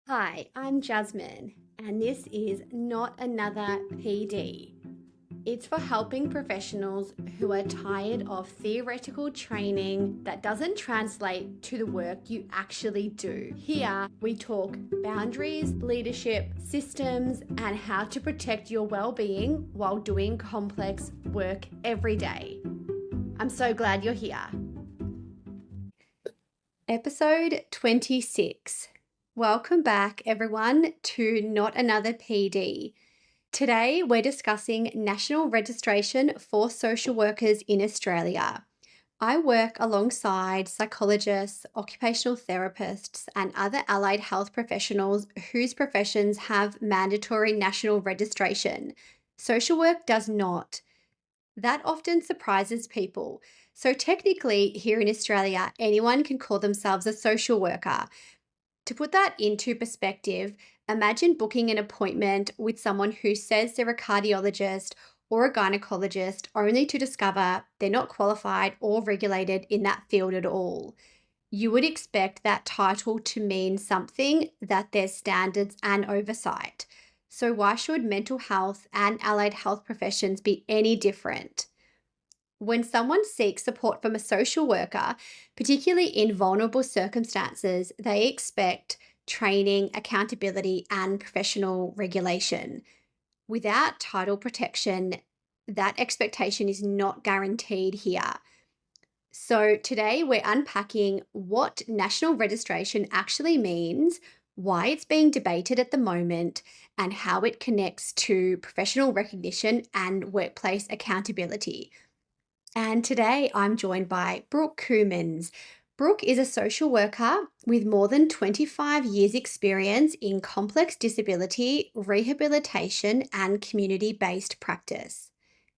Hi, I'm Jasmine, and this is Not Another PD. It's for helping professionals who are tired of theoretical training that doesn't translate to the work you actually do. Here, we talk boundaries, leadership, systems, and how to protect your well-being while doing complex work every day. I'm so glad you're here. Episode 26. Welcome back, everyone, to Not Another PD. Today, we're discussing national registration for social workers in Australia. I work alongside psychologists, occupational therapists, and other allied health professionals whose professions have mandatory national registration. Social work does not. That often surprises people. So, technically, here in Australia, anyone can call themselves a social worker. To put that into perspective, imagine booking an appointment with someone who says they're a cardiologist or a gynecologist only to discover they're not qualified or regulated in that field at all. You would expect that title to mean something, that there's standards and oversight. So, why should mental health and allied health professions be any different? When someone seeks support from a social worker, particularly in vulnerable circumstances, they expect training, accountability, and professional regulation. Without title protection, that expectation is not guaranteed here. So, today we're unpacking what national registration actually means, why it's being debated at the moment, and how it connects to professional recognition and workplace accountability. And today I'm joined by Brooke Kooymans. Brooke is a social worker with more than 25 years' experience in complex disability, rehabilitation, and community based practice.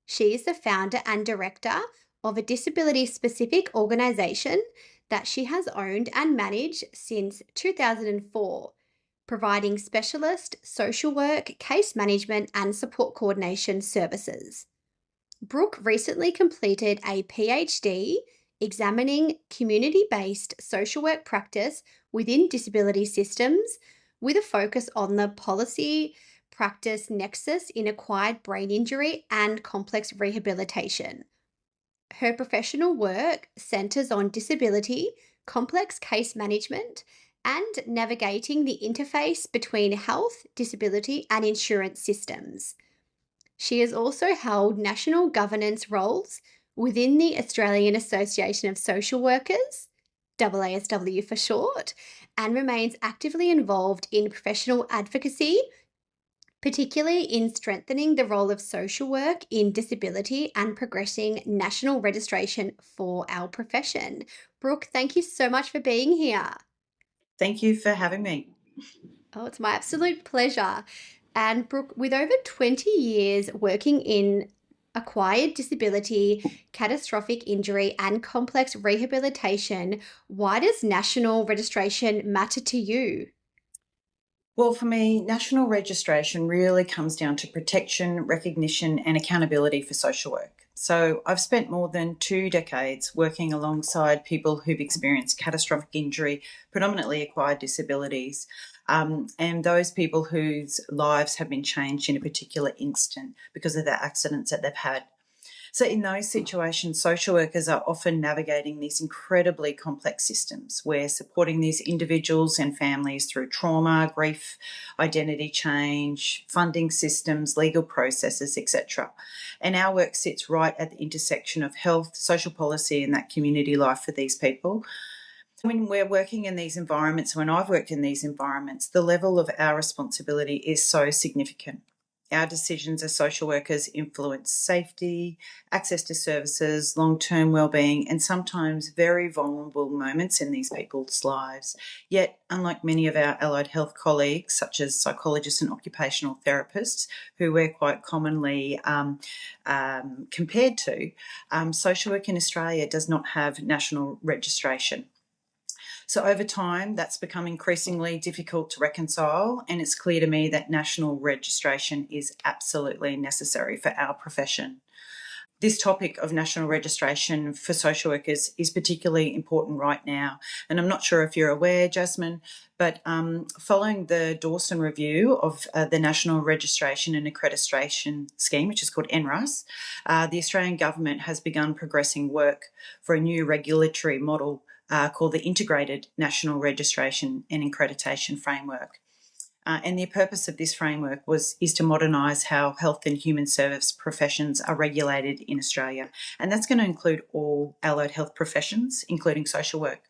She is the founder and director of a disability specific organisation that she has owned and managed since 2004, providing specialist social work, case management, and support coordination services. Brooke recently completed a PhD examining community based social work practice within disability systems with a focus on the policy practice nexus in acquired brain injury and complex rehabilitation. Her professional work centres on disability, complex case management, and navigating the interface between health, disability, and insurance systems. She has also held national governance roles within the Australian Association of Social Workers, AASW for short, and remains actively involved in professional advocacy, particularly in strengthening the role of social work in disability and progressing national registration for our profession. Brooke, thank you so much for being here. Thank you for having me. Oh, it's my absolute pleasure. And Brooke, with over 20 years working in acquired disability, catastrophic injury, and complex rehabilitation, why does national registration matter to you? Well, for me, national registration really comes down to protection, recognition, and accountability for social work. So, I've spent more than 2 decades working alongside people who've experienced catastrophic injury, predominantly acquired disabilities, and those people whose lives have been changed in a particular instant because of the accidents that they've had. So, in those situations, social workers are often navigating these incredibly complex systems. We're supporting these individuals and families through trauma, grief, identity change, funding systems, legal processes, etc. And our work sits right at the intersection of health, social policy, and that community life for these people. When we're working in these environments, when I've worked in these environments, the level of our responsibility is so significant. Our decisions as social workers influence safety, access to services, long term well-being, and sometimes very vulnerable moments in these people's lives. Yet, unlike many of our allied health colleagues, such as psychologists and occupational therapists, who we're quite commonly compared to, social work in Australia does not have national registration. So over time, that's become increasingly difficult to reconcile, and it's clear to me that national registration is absolutely necessary for our profession. this topic of national registration for social workers is particularly important right now. And I'm not sure if you're aware, Jasmine, but following the Dawson review of the National Registration and Accreditation Scheme, which is called NRAS, the Australian government has begun progressing work for a new regulatory model called the Integrated National Registration and Accreditation Framework. And the purpose of this framework is to modernise how health and human service professions are regulated in Australia. And that's going to include all allied health professions, including social work.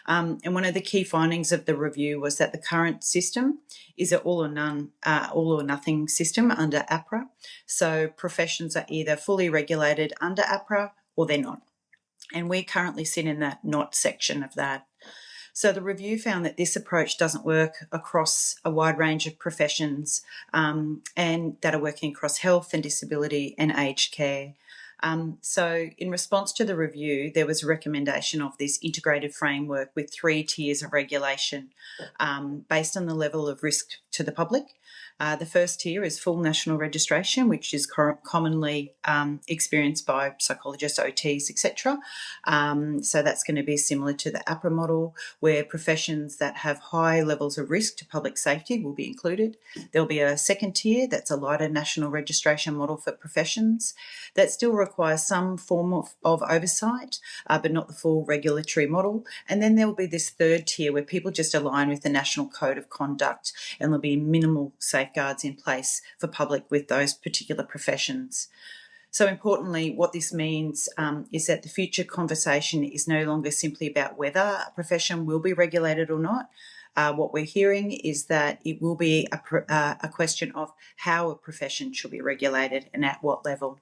And one of the key findings of the review was that the current system is an all or nothing system under APRA. So professions are either fully regulated under APRA or they're not. And we currently sit in that not section of that. So the review found that this approach doesn't work across a wide range of professions and that are working across health and disability and aged care. So in response to the review, there was a recommendation of this integrated framework with 3 tiers of regulation based on the level of risk to the public. The first tier is full national registration, which is commonly experienced by psychologists, OTs, etc. So that's going to be similar to the APRA model, where professions that have high levels of risk to public safety will be included. There'll be a second tier that's a lighter national registration model for professions that still requires some form of oversight, but not the full regulatory model. And then there will be this third tier where people just align with the National Code of Conduct and there'll be minimal safeguards in place for public with those particular professions. So importantly, what this means is that the future conversation is no longer simply about whether a profession will be regulated or not. What we're hearing is that it will be a question of how a profession should be regulated and at what level.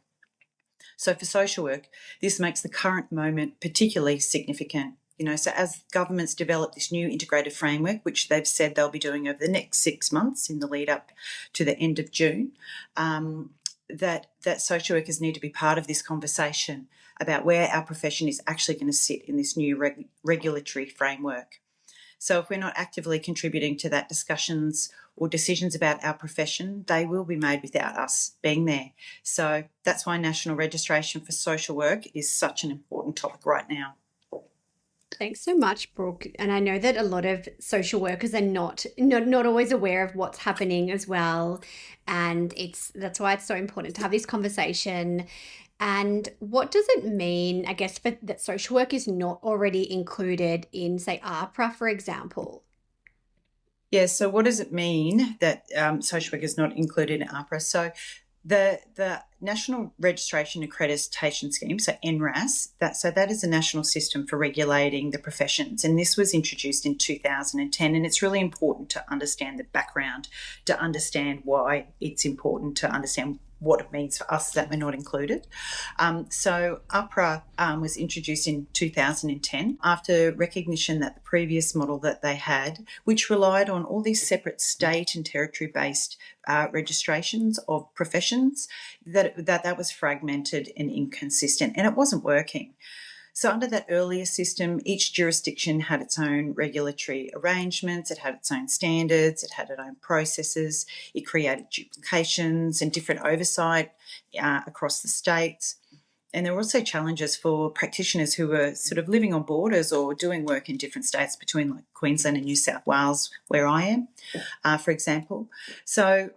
So for social work, this makes the current moment particularly significant. So as governments develop this new integrated framework, which they've said they'll be doing over the next 6 months in the lead up to the end of June, that social workers need to be part of this conversation about where our profession is actually going to sit in this new regulatory framework. So if we're not actively contributing to that discussions or decisions about our profession, they will be made without us being there. So that's why national registration for social work is such an important topic right now. Thanks so much, Brooke. And I know that a lot of social workers are not always aware of what's happening as well. And that's why it's so important to have this conversation. And what does it mean, I guess, that social work is not already included in, say, APRA, for example? Yeah, so what does it mean that social work is not included in APRA? So the National Registration Accreditation Scheme, so NRAS, that is a national system for regulating the professions, and this was introduced in 2010, and it's really important to understand the background, to understand why it's important to understand what it means for us that we're not included. So APRA was introduced in 2010 after recognition that the previous model that they had, which relied on all these separate state and territory-based registrations of professions, that was fragmented and inconsistent, and it wasn't working. So under that earlier system, each jurisdiction had its own regulatory arrangements, it had its own standards, it had its own processes, it created duplications and different oversight across the states. And there were also challenges for practitioners who were sort of living on borders or doing work in different states between like Queensland and New South Wales, where I am, for example. So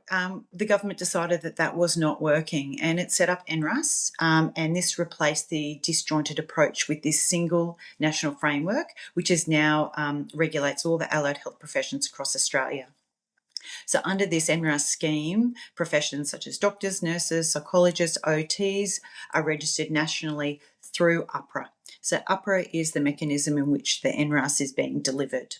the government decided that was not working, and it set up NRAS, and this replaced the disjointed approach with this single national framework, which is now regulates all the allied health professions across Australia. So under this NRAS scheme, professions such as doctors, nurses, psychologists, OTs are registered nationally through APRA. So APRA is the mechanism in which the NRAS is being delivered.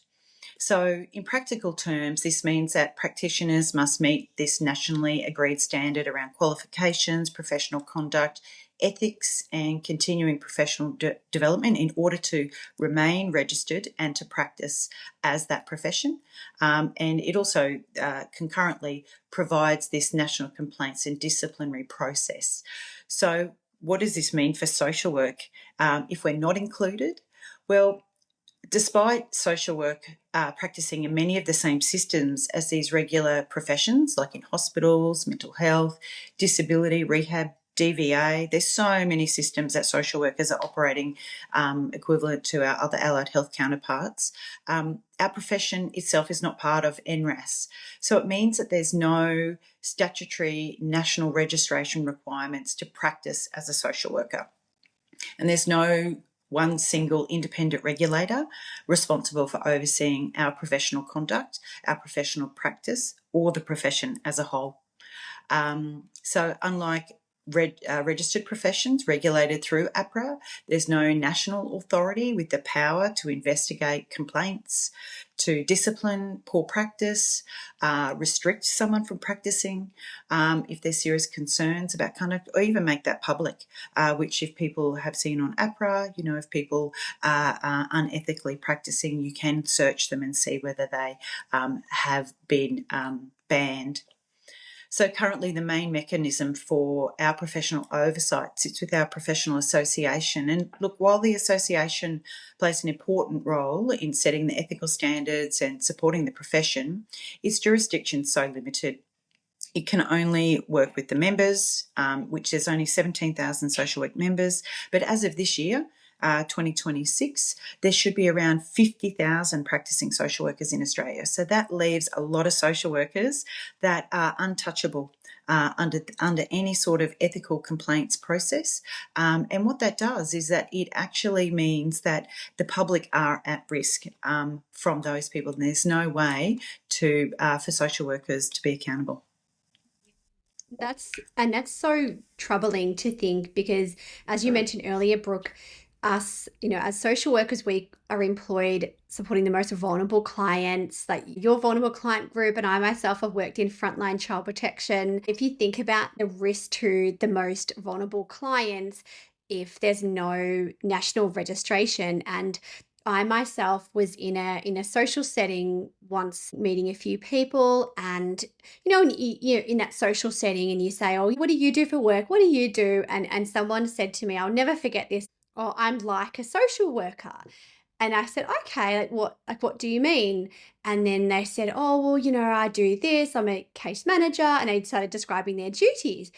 So in practical terms, this means that practitioners must meet this nationally agreed standard around qualifications, professional conduct, ethics and continuing professional development in order to remain registered and to practice as that profession. And it also concurrently provides this national complaints and disciplinary process. So what does this mean for social work if we're not included? Well, despite social work practicing in many of the same systems as these regular professions, like in hospitals, mental health, disability, rehab, DVA. There's so many systems that social workers are operating equivalent to our other allied health counterparts. Our profession itself is not part of NRAS. So it means that there's no statutory national registration requirements to practice as a social worker. And there's no one single independent regulator responsible for overseeing our professional conduct, our professional practice, or the profession as a whole. So unlike registered professions regulated through APRA, there's no national authority with the power to investigate complaints, to discipline poor practice, restrict someone from practicing if there's serious concerns about conduct, or even make that public, which if people have seen on APRA, if people are unethically practicing, you can search them and see whether they have been banned. So currently the main mechanism for our professional oversight sits with our professional association. And look, while the association plays an important role in setting the ethical standards and supporting the profession, its jurisdiction is so limited. It can only work with the members, which there's only 17,000 social work members. But as of this year, 2026, there should be around 50,000 practicing social workers in Australia. So that leaves a lot of social workers that are untouchable under any sort of ethical complaints process. And what that does is that it actually means that the public are at risk from those people. And there's no way for social workers to be accountable. That's so troubling to think, because as you mentioned earlier, Brooke, us, as social workers, we are employed supporting the most vulnerable clients, like your vulnerable client group, and I myself have worked in frontline child protection. If you think about the risk to the most vulnerable clients, if there's no national registration, and I myself was in a social setting once, meeting a few people, and in that social setting, and you say, "Oh, what do you do for work? What do you do?" And someone said to me, I'll never forget this, "Oh, I'm like a social worker." And I said, "Okay, what do you mean?" And then they said, "Oh, well, I do this. I'm a case manager," and they started describing their duties.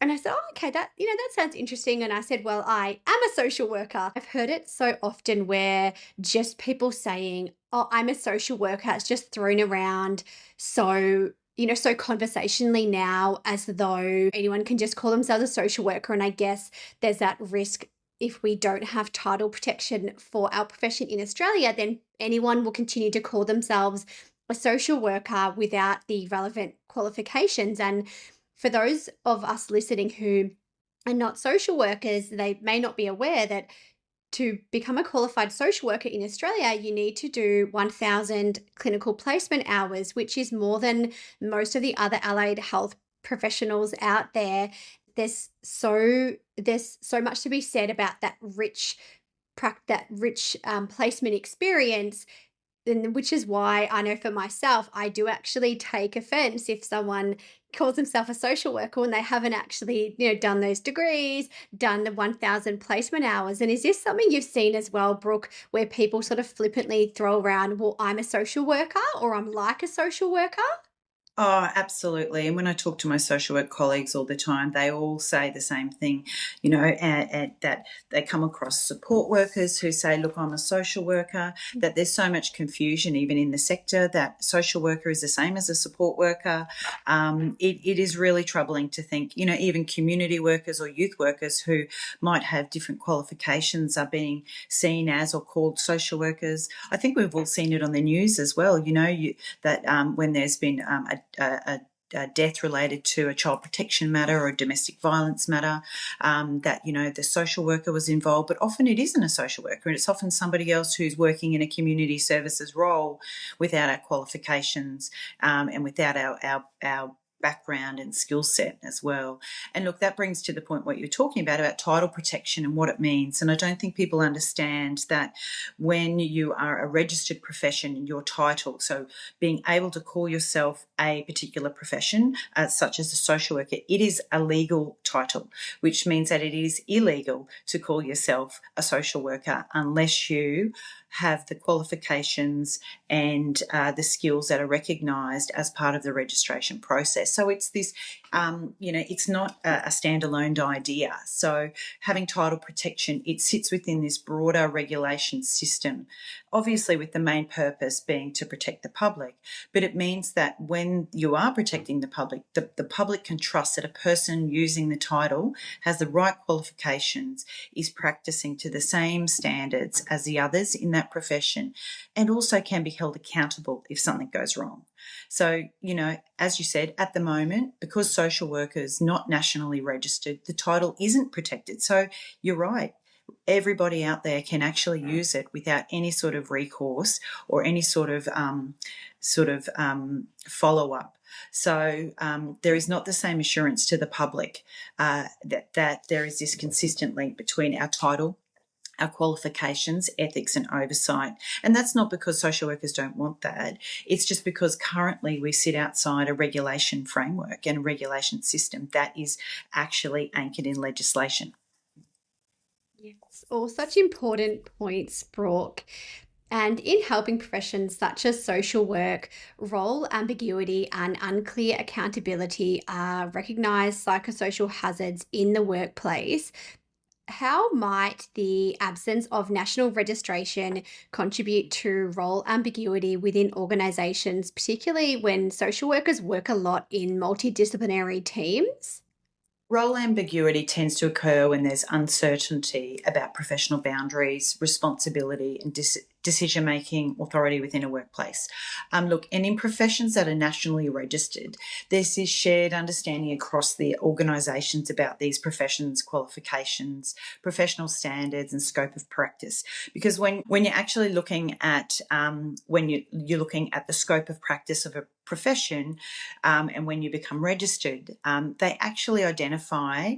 And I said, "Oh, okay, that sounds interesting." And I said, "Well, I am a social worker." I've heard it so often where just people saying, "Oh, I'm a social worker," it's just thrown around so conversationally now, as though anyone can just call themselves a social worker. And I guess there's that risk, if we don't have title protection for our profession in Australia, then anyone will continue to call themselves a social worker without the relevant qualifications. And for those of us listening who are not social workers, they may not be aware that to become a qualified social worker in Australia, you need to do 1,000 clinical placement hours, which is more than most of the other allied health professionals out there. There's so much to be said about that rich placement experience, and which is why I know for myself, I do actually take offense if someone calls himself a social worker when they haven't actually, done those degrees, done the 1,000 placement hours. And is this something you've seen as well, Brooke, where people sort of flippantly throw around, "Well, I'm a social worker," or "I'm like a social worker"? Oh, absolutely. And when I talk to my social work colleagues all the time, they all say the same thing, and that they come across support workers who say, "Look, I'm a social worker," that there's so much confusion even in the sector that social worker is the same as a support worker. It is really troubling to think, even community workers or youth workers who might have different qualifications are being seen as or called social workers. I think we've all seen it on the news as well, that when there's been a death related to a child protection matter or a domestic violence matter, that the social worker was involved, but often it isn't a social worker, and it's often somebody else who's working in a community services role without our qualifications, and without our background and skill set as well. And look, that brings to the point what you're talking about title protection and what it means. And I don't think people understand that when you are a registered profession, your title, so being able to call yourself a particular profession, such as a social worker, it is a legal title, which means that it is illegal to call yourself a social worker unless you have the qualifications and the skills that are recognised as part of the registration process. So it's this it's not a standalone idea. So having title protection, it sits within this broader regulation system, obviously with the main purpose being to protect the public. But it means that when you are protecting the public, the public can trust that a person using the title has the right qualifications, is practicing to the same standards as the others in that profession, and also can be held accountable if something goes wrong. So, as you said, at the moment, because social worker is not nationally registered, the title isn't protected. So you're right. Everybody out there can actually use it without any sort of recourse or any sort of follow up. So there is not the same assurance to the public that there is this consistent link between our title, our qualifications, ethics and oversight. And that's not because social workers don't want that. It's just because currently we sit outside a regulation framework and a regulation system that is actually anchored in legislation. Yes, all such important points, Brooke. And in helping professions such as social work, role ambiguity and unclear accountability are recognised psychosocial hazards in the workplace. How might the absence of national registration contribute to role ambiguity within organisations, particularly when social workers work a lot in multidisciplinary teams? Role ambiguity tends to occur when there's uncertainty about professional boundaries, responsibility, and decision-making authority within a workplace. Look, and in professions that are nationally registered, there's this shared understanding across the organisations about these professions' qualifications, professional standards, and scope of practice. Because when you're actually looking at when you're looking at the scope of practice of a profession, and when you become registered, they actually identify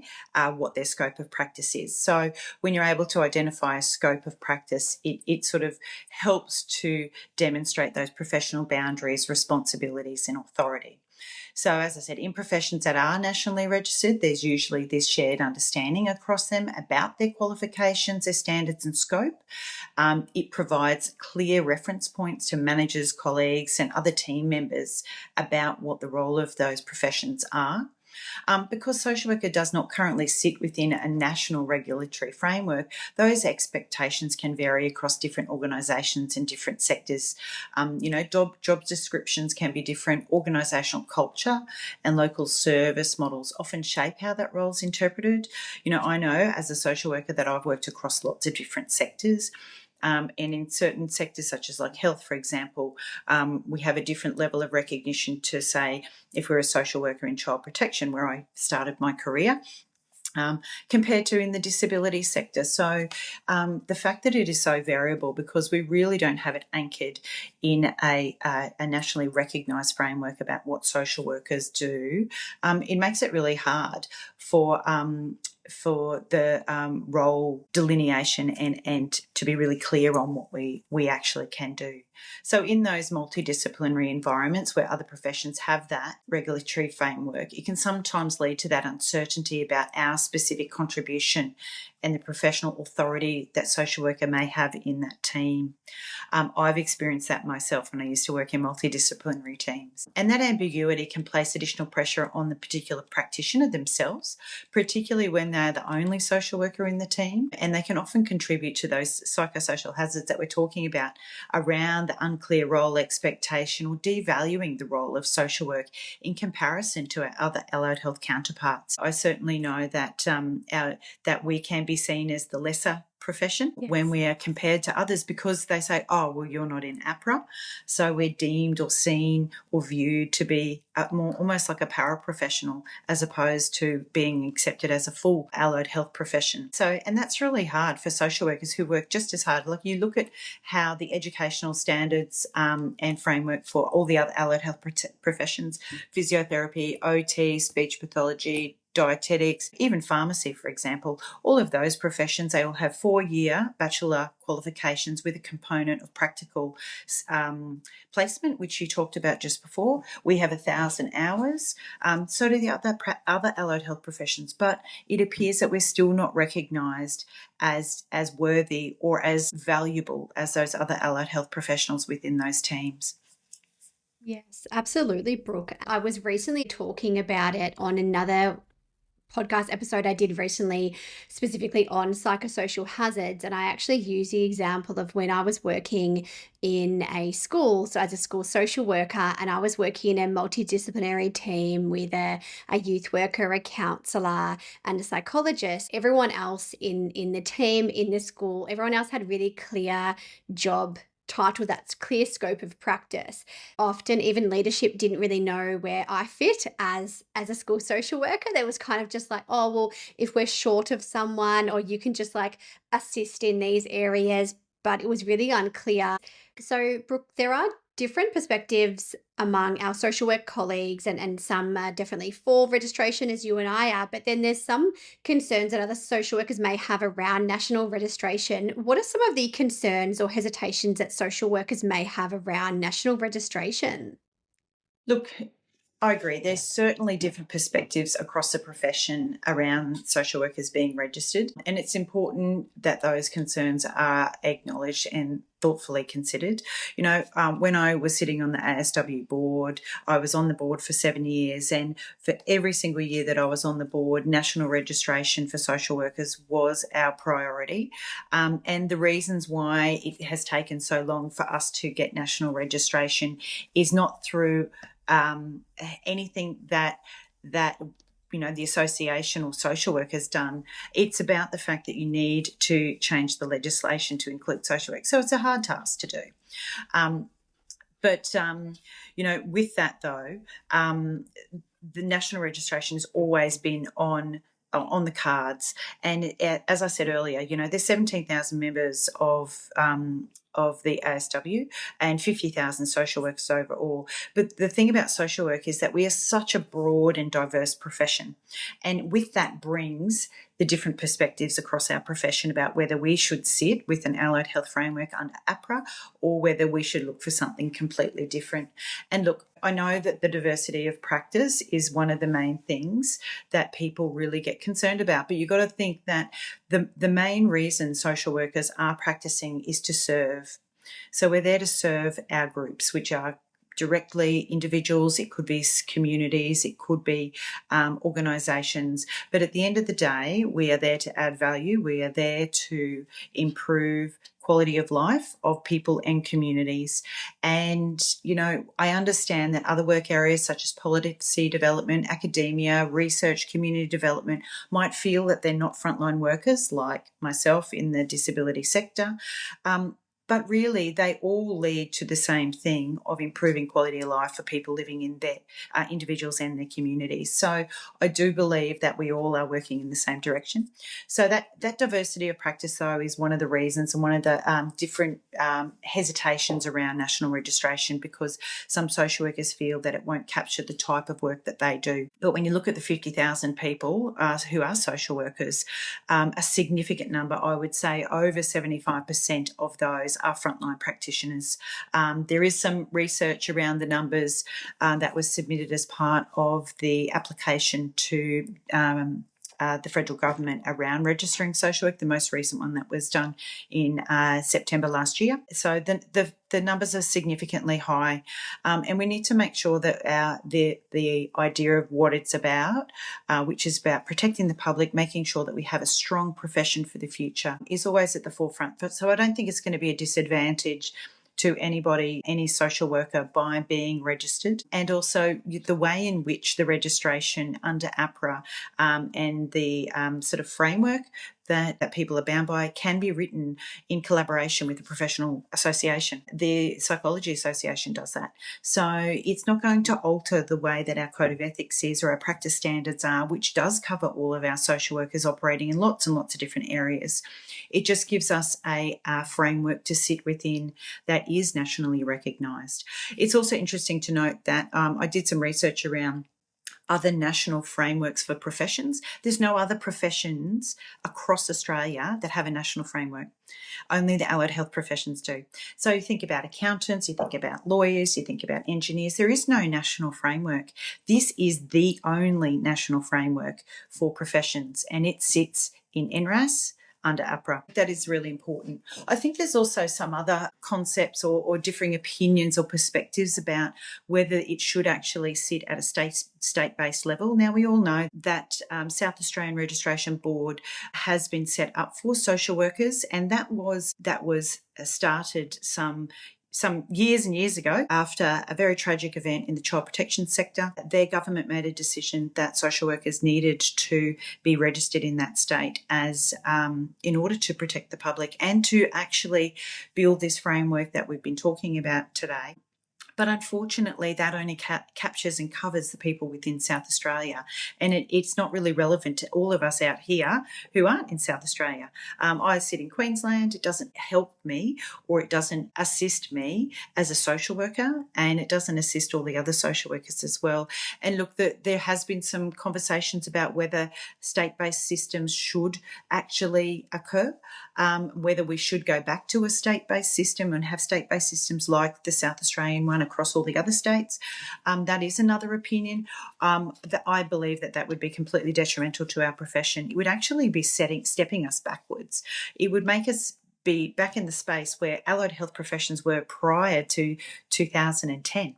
what their scope of practice is. So when you're able to identify a scope of practice, it sort of helps to demonstrate those professional boundaries, responsibilities, and authority. So, as I said, in professions that are nationally registered, there's usually this shared understanding across them about their qualifications, their standards, and scope. It provides clear reference points to managers, colleagues, and other team members about what the role of those professions are. Because social worker does not currently sit within a national regulatory framework, those expectations can vary across different organisations and different sectors. Job descriptions can be different. Organisational culture and local service models often shape how that role is interpreted. I know as a social worker that I've worked across lots of different sectors. And in certain sectors, such as like health, for example, we have a different level of recognition to, say, if we're a social worker in child protection, where I started my career, compared to in the disability sector. So the fact that it is so variable, because we really don't have it anchored in a nationally recognised framework about what social workers do, it makes it really hard for the role delineation and to be really clear on what we actually can do. So in those multidisciplinary environments where other professions have that regulatory framework, it can sometimes lead to that uncertainty about our specific contribution and the professional authority that social worker may have in that team. I've experienced that myself when I used to work in multidisciplinary teams. And that ambiguity can place additional pressure on the particular practitioner themselves, particularly when they're the only social worker in the team. And they can often contribute to those psychosocial hazards that we're talking about around the unclear role expectation or devaluing the role of social work in comparison to our other allied health counterparts. I certainly know that that we can be seen as the lesser profession. Yes. When we are compared to others, because they say, oh, well, you're not in APRA, so we're deemed or seen or viewed to be more almost like a paraprofessional as opposed to being accepted as a full allied health profession. So, and that's really hard for social workers who work just as hard. Like, you look at how the educational standards and framework for all the other allied health professions, physiotherapy, OT, speech pathology, dietetics, even pharmacy, for example, all of those professions, they all have 4-year bachelor qualifications with a component of practical placement, which you talked about just before. We have 1,000 hours. So do the other allied health professions, but it appears that we're still not recognised as worthy or as valuable as those other allied health professionals within those teams. Yes, absolutely, Brooke. I was recently talking about it on another podcast episode I did recently, specifically on psychosocial hazards. And I actually use the example of when I was working in a school, so as a school social worker, and I was working in a multidisciplinary team with a youth worker, a counselor, and a psychologist. Everyone else in the team, in the school, everyone else had really clear job title, that's clear scope of practice. Often even leadership didn't really know where I fit as a school social worker. There was kind of just like, oh well, if we're short of someone, or you can just like assist in these areas, but it was really unclear. So, Brooke, there are different perspectives among our social work colleagues, and some are definitely for registration, as you and I are, but then there's some concerns that other social workers may have around national registration. What are some of the concerns or hesitations that social workers may have around national registration? Look, I agree. There's certainly different perspectives across the profession around social workers being registered, and it's important that those concerns are acknowledged and thoughtfully considered. When I was sitting on the ASW board, I was on the board for 7 years, and for every single year that I was on the board, national registration for social workers was our priority. And the reasons why it has taken so long for us to get national registration is not through anything that the association or social work has done. It's about the fact that you need to change the legislation to include social work. So it's a hard task to do. But with that though, the national registration has always been on the cards. And as I said earlier, there's 17,000 members of the ASW and 50,000 social workers overall. But the thing about social work is that we are such a broad and diverse profession. And with that brings the different perspectives across our profession about whether we should sit with an allied health framework under APRA or whether we should look for something completely different. And look, I know that the diversity of practice is one of the main things that people really get concerned about, but you've got to think that the main reason social workers are practicing is to serve. So we're there to serve our groups, which are directly individuals, it could be communities, it could be organisations. But at the end of the day, we are there to add value. We are there to improve quality of life of people and communities. And, I understand that other work areas such as policy development, academia, research, community development might feel that they're not frontline workers like myself in the disability sector. But really, they all lead to the same thing of improving quality of life for people living in their individuals and their communities. So I do believe that we all are working in the same direction. So that diversity of practice, though, is one of the reasons and one of the different hesitations around national registration, because some social workers feel that it won't capture the type of work that they do. But when you look at the 50,000 people who are social workers, a significant number, I would say over 75% of those are frontline practitioners. There is some research around the numbers that was submitted as part of the application to the federal government around registering social work, the most recent one that was done in September last year. So the numbers are significantly high, and we need to make sure that the idea of what it's about, which is about protecting the public, making sure that we have a strong profession for the future, is always at the forefront. So I don't think it's going to be a disadvantage to anybody, any social worker, by being registered. And also the way in which the registration under APRA and the sort of framework that people are bound by can be written in collaboration with the professional association. The Psychology Association does that. So it's not going to alter the way that our code of ethics is or our practice standards are, which does cover all of our social workers operating in lots and lots of different areas. It just gives us a framework to sit within that is nationally recognised. It's also interesting to note that I did some research around other national frameworks for professions. There's no other professions across Australia that have a national framework. Only the allied health professions do. So you think about accountants, you think about lawyers, you think about engineers. There is no national framework. This is the only national framework for professions, and it sits in NRAS, under APRA. That is really important. I think there's also some other concepts or differing opinions or perspectives about whether it should actually sit at a state-based level. Now, we all know that South Australian Registration Board has been set up for social workers, and that was started some years and years ago after a very tragic event in the child protection sector. Their government made a decision that social workers needed to be registered in that state as in order to protect the public and to actually build this framework that we've been talking about today. But unfortunately, that only captures and covers the people within South Australia. And it's not really relevant to all of us out here who aren't in South Australia. I sit in Queensland. It doesn't help me or it doesn't assist me as a social worker, and it doesn't assist all the other social workers as well. And look, there has been some conversations about whether state-based systems should actually occur, whether we should go back to a state-based system and have state-based systems like the South Australian one across all the other states. That is another opinion. That I believe that would be completely detrimental to our profession. It would actually be stepping us backwards. It would make us be back in the space where allied health professions were prior to 2010.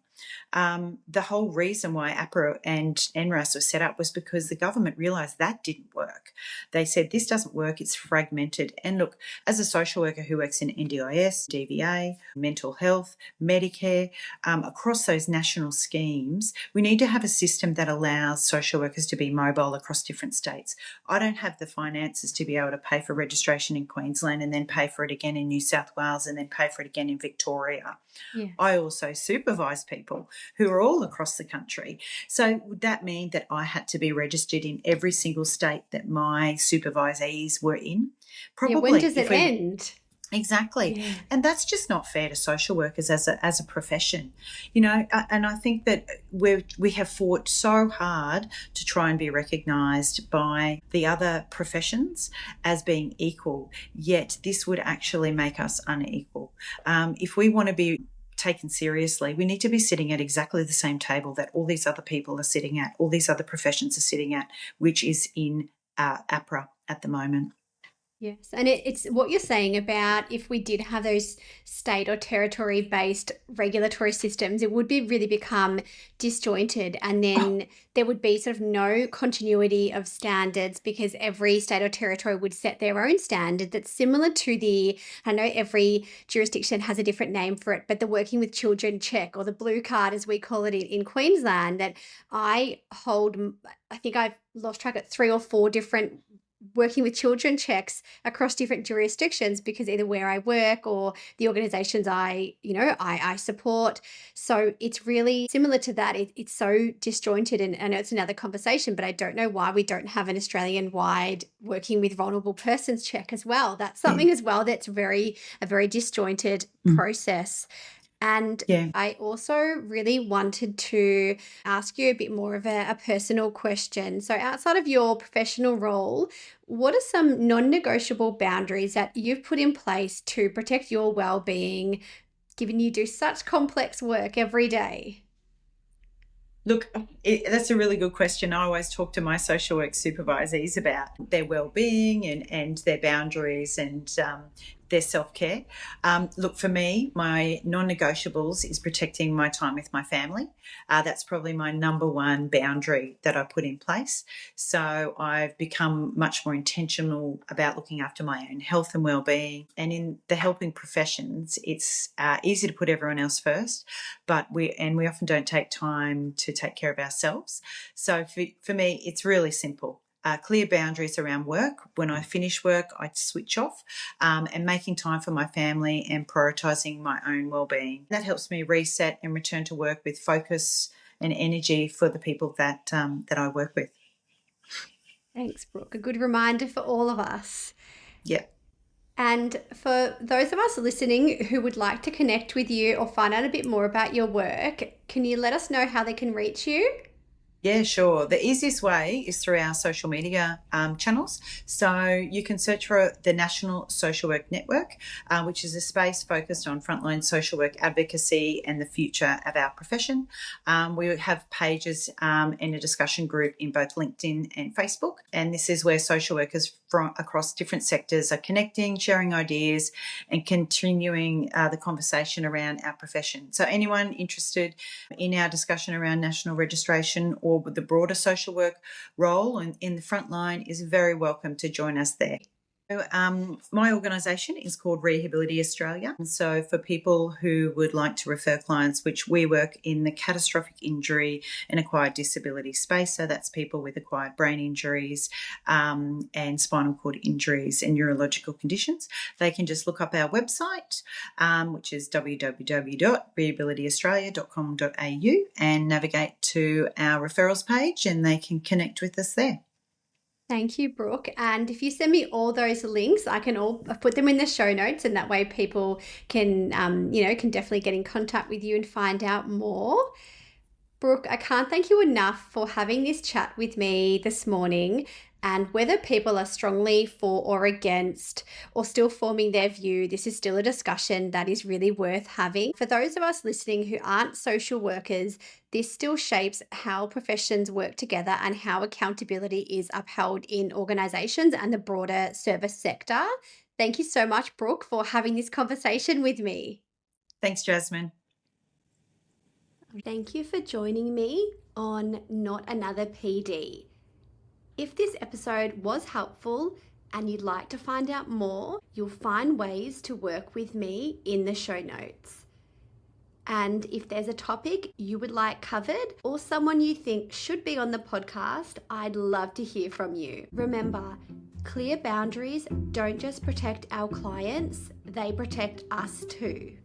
The whole reason why APRA and NRAS were set up was because the government realised that didn't work. They said, this doesn't work, it's fragmented. And look, as a social worker who works in NDIS, DVA, mental health, Medicare, across those national schemes, we need to have a system that allows social workers to be mobile across different states. I don't have the finances to be able to pay for registration in Queensland and then pay for it again in New South Wales and then pay for it again in Victoria. Yes. I also supervise people who are all across the country. So would that mean that I had to be registered in every single state that my supervisees were in? Probably. Yeah, when does it end? Exactly. Yeah. And that's just not fair to social workers as a profession, you know, and I think that we have fought so hard to try and be recognised by the other professions as being equal, yet this would actually make us unequal. If we want to be taken seriously, we need to be sitting at exactly the same table that all these other people are sitting at, all these other professions are sitting at, which is in APRA at the moment. Yes, and it's what you're saying about if we did have those state or territory-based regulatory systems, it would really become disjointed, and then there would be sort of no continuity of standards because every state or territory would set their own standard that's similar to I know every jurisdiction has a different name for it, but the Working with Children check, or the blue card as we call it in Queensland, that I hold, I think I've lost track of 3 or 4 different working with children checks across different jurisdictions because either where I work or the organizations I support. So it's really similar to that. It's so disjointed, and I know it's another conversation, but I don't know why we don't have an Australian-wide working with vulnerable persons check as well. That's something as well that's a very disjointed process. And I also really wanted to ask you a bit more of a personal question. So outside of your professional role, what are some non-negotiable boundaries that you've put in place to protect your well-being, given you do such complex work every day? Look, that's a really good question. I always talk to my social work supervisees about their well-being and their boundaries and their self-care. Look, for me, my non-negotiables is protecting my time with my family. That's probably my number one boundary that I put in place. So I've become much more intentional about looking after my own health and well-being. And in the helping professions, it's easy to put everyone else first, but we often don't take time to take care of ourselves. So for me, it's really simple. Clear boundaries around work. When I finish work, I switch off, and making time for my family and prioritising my own well-being. That helps me reset and return to work with focus and energy for the people that I work with. Thanks, Brooke. A good reminder for all of us. Yeah. And for those of us listening who would like to connect with you or find out a bit more about your work, can you let us know how they can reach you? Yeah, sure. The easiest way is through our social media channels. So you can search for the National Social Work Network, which is a space focused on frontline social work advocacy and the future of our profession. We have pages and a discussion group in both LinkedIn and Facebook. And this is where social workers across different sectors are connecting, sharing ideas, and continuing the conversation around our profession. So anyone interested in our discussion around national registration or the broader social work role in the front line is very welcome to join us there. My organisation is called Rehability Australia. So for people who would like to refer clients, which we work in the catastrophic injury and acquired disability space, so that's people with acquired brain injuries and spinal cord injuries and neurological conditions, they can just look up our website, which is www.rehabilityaustralia.com.au, and navigate to our referrals page and they can connect with us there. Thank you, Brooke. And if you send me all those links, I can put them in the show notes, and that way people can, can definitely get in contact with you and find out more. Brooke, I can't thank you enough for having this chat with me this morning. And whether people are strongly for or against or still forming their view, this is still a discussion that is really worth having. For those of us listening who aren't social workers, this still shapes how professions work together and how accountability is upheld in organisations and the broader service sector. Thank you so much, Brooke, for having this conversation with me. Thanks, Jasmine. Thank you for joining me on Not Another PD. If this episode was helpful and you'd like to find out more, you'll find ways to work with me in the show notes. And if there's a topic you would like covered or someone you think should be on the podcast, I'd love to hear from you. Remember, clear boundaries don't just protect our clients, they protect us too.